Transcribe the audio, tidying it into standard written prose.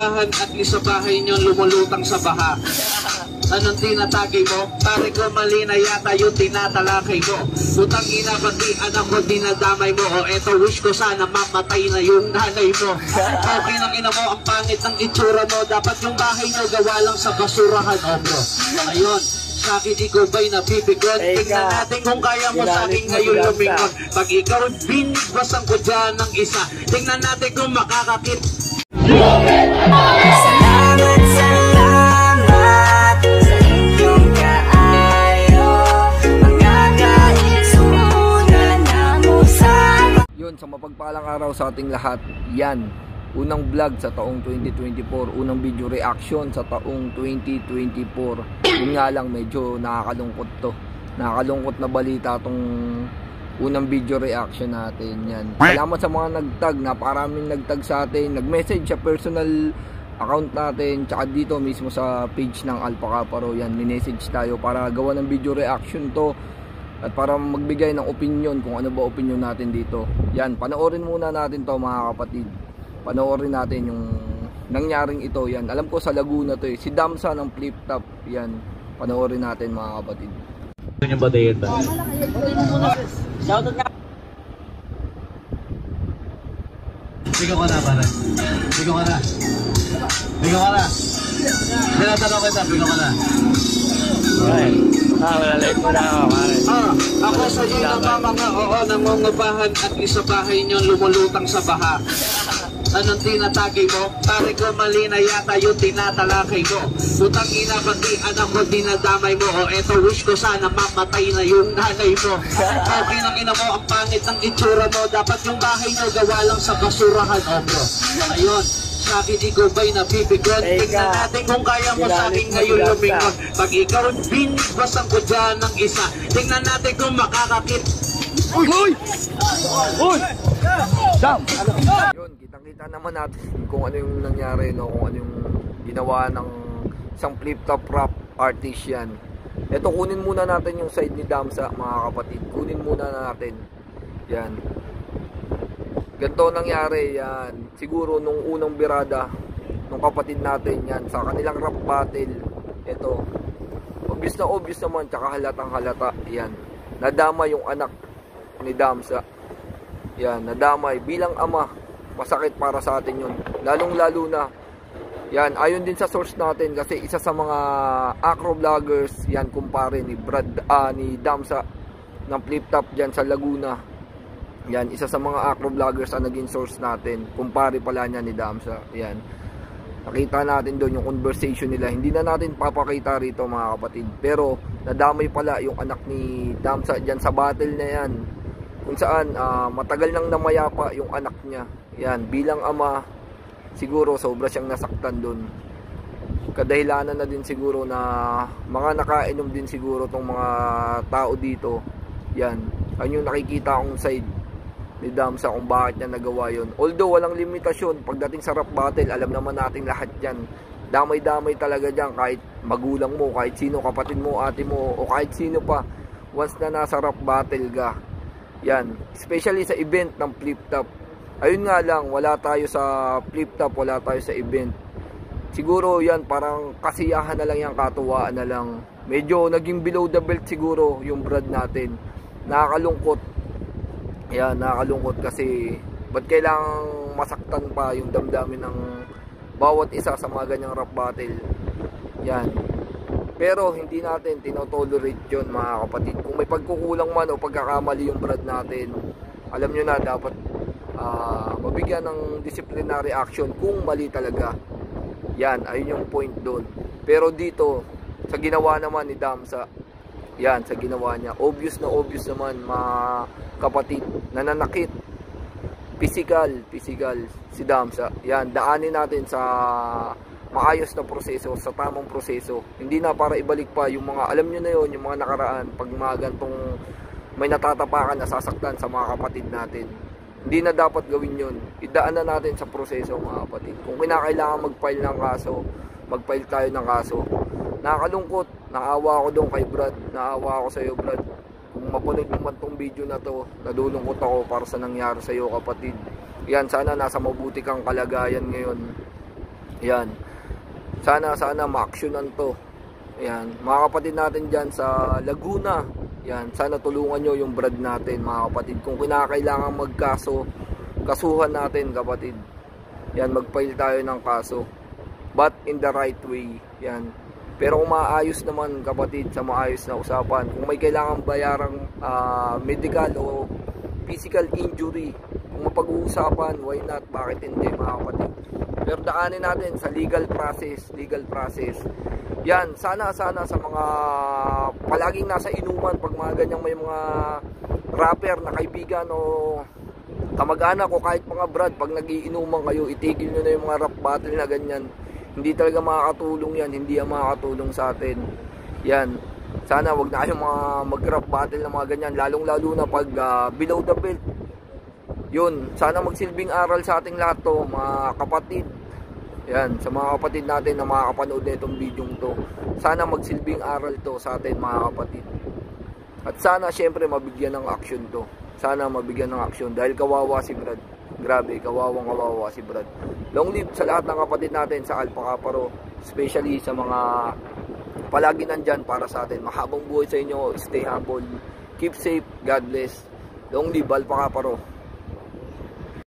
At isa bahay nyo lumulutang sa baha. Anong tinatagay mo? Pare ko mali na yata yung tinatalakay mo. Putang ina, pati anak mo dinadamay mo. O eto, wish ko sana mamatay na yung nanay mo. Okay nang ina mo, ang pangit ng itsura mo. Dapat yung bahay nyo gawa lang sa basurahan, o bro. Ayun, sa akin ikaw ba'y napipigon? Tingnan natin kung kaya mo sa akin ngayon lumingon. Pag ikaw binigbasan ko dyan ng isa, tingnan natin kung makakakit. Salamat sa inyong kaayo. Mga kaisunan na mo sa... Yun, sa mapagpalang araw sa ating lahat. Yan, unang vlog sa taong 2024. Unang video reaction sa taong 2024. Yun nga lang, medyo nakakalungkot to. Nakakalungkot na balita tong unang video reaction natin. Yan, salamat sa mga nagtag, napakaraming nagtag sa atin, nag-message sa personal account natin, tsaka dito mismo sa page ng Alpha Kaparo. Yan, minessage tayo para gawa ng video reaction to at para magbigay ng opinion kung ano ba opinion natin dito. Yan, panoorin muna natin to mga kapatid, panoorin natin yung nangyaring ito. Yan, alam ko sa Laguna to si Damsa ng Flip Top. Yan, panoorin natin mga kapatid. Yung badeta. Shoutout ka. Bigo ka na, pare. Bigo ka na. Bigo ka na. Tinatanong kita, bigo ka na. Wala live mo na ako, pare. Ako sa inyo naman mga nangungubahan at isa bahay nyo lumulutang sa baha. Anong tinatagay mo? Pare ko mali na yata yung tinatalakay mo. Putang ina, pati anak mo dinadamay mo. O eto, wish ko sana mamatay na yung nanay mo. Okay nang ina mo, ang pangit ng itsura mo. Dapat yung bahay nyo gawa lang sa basurahan, o bro. Ayun, sa akin ikaw ba'y napipigon? Tingnan natin kung kaya mo sa akin ngayon lumingon. Pag ikaw binigbasan ko dyan ng isa, tingnan natin kung makakakit. Uy! Uy! Uy! Dam! Yun, kitang-kita naman natin kung ano yung nangyari, no? Kung ano yung ginawa ng isang flip top rap artist yan. Ito, kunin muna natin yung side ni Damsa, mga kapatid. Kunin muna natin. Yan. Ganito nangyari, yan. Siguro nung unang birada, nung kapatid natin, yan. Sa kanilang rap battle, ito. Obvious naman, tsaka halatang halata. Yan. Nadama yung anak ni Damsa. Yan, nadamay bilang ama. Masakit para sa atin yun, lalong lalo na yan, ayon din sa source natin, kasi isa sa mga acro vloggers yan, kumpare ni ni Damsa ng Flip Top dyan sa Laguna. Yan, isa sa mga acro vloggers ang naging source natin, kumpare pala niya ni Damsa. Yan, nakita natin doon yung conversation nila. Hindi na natin papakita rito mga kapatid, pero nadamay pala yung anak ni Damsa dyan sa battle na yan, kung saan matagal nang namayapa yung anak niya. Yan, bilang ama, siguro sobra siyang nasaktan doon. Kadahilanan na din siguro na mga nakainom din siguro tong mga tao dito. Yan, ayun yung nakikita kong side ni Damsa kung bakit niya nagawa yun. Although walang limitasyon pagdating sa rap battle, alam naman natin lahat yan. Damay-damay talaga dyan, kahit magulang mo, kahit sino, kapatid mo, ate mo, o kahit sino pa. Once na nasa rap battle ka, yan, especially sa event ng Flip Top. Ayun nga lang, wala tayo sa Flip Top, wala tayo sa event. Siguro yan, parang kasiyahan na lang yan, katuwaan na lang. Medyo naging below the belt siguro yung brad natin. Nakakalungkot. Yan, nakakalungkot kasi ba't kailangang masaktan pa yung damdamin ng bawat isa sa mga ganyang rap battle. Yan. Pero hindi natin tinotolerate yun mga kapatid. Kung may pagkukulang man o pagkakamali yung brad natin, alam nyo na, dapat mabigyan ng disciplinary action kung mali talaga. Yan, ayun yung point doon. Pero dito, sa ginawa naman ni Damsa, yan, sa ginawa niya, obvious naman mga kapatid, nananakit. Physical si Damsa. Yan, daanin natin sa maayos na proseso, sa tamang proseso. Hindi na para ibalik pa yung mga, alam nyo na yun, yung mga nakaraan, pag mga gantong may natatapakan, nasasaktan sa mga kapatid natin. Hindi na dapat gawin yun. Idaan na natin sa proseso mga kapatid. Kung kinakailangan mag-file ng kaso, mag-file tayo ng kaso. Nakakalungkot, naawa ako doon kay Brad, naawa ako sa iyo Brad. Kung mapanood mo man tong video na to, nadulungkot ako para sa nangyari sa iyo kapatid. Yan, sana nasa mabuti kang kalagayan ngayon. Yan. Sana ma-actionan to. Yan. Mga kapatid natin dyan sa Laguna. Yan. Sana tulungan nyo yung Brad natin, mga kapatid. Kung kinakailangan magkaso, kasuhan natin, kapatid. Yan. Mag-file tayo ng kaso. But in the right way. Yan. Pero kung maayos naman, kapatid, sa maayos na usapan, kung may kailangan bayarang medical o physical injury, kung mapag-uusapan, why not? Bakit hindi, mga kapatid? Pero daanin natin sa legal process. Yan, sana sa mga palaging nasa inuman, pag mga ganyang may mga rapper na kaibigan o kamag-anak o kahit mga Brad, pag nagiinuman kayo, itigil nyo na yung mga rap battle na ganyan. Hindi talaga makakatulong yan, hindi yan makakatulong sa atin. Yan, sana wag na kayong mga mag-rap battle na mga ganyan, lalong-lalo na pag below the belt. Yun, sana magsilbing aral sa ating lahat to, mga kapatid. Yan, sa mga kapatid natin na makakapanood na itong video to. Sana magsilbing aral to sa atin, mga kapatid. At sana syempre mabigyan ng action to. Sana mabigyan ng action dahil kawawa si Brad. Grabe, kawawa si Brad. Long live sa lahat ng kapatid natin sa Alpha Kaparo, especially sa mga palagi nandyan para sa atin. Mahabang buhay sa inyo, stay humble, keep safe, God bless. Long live Alpha Kaparo.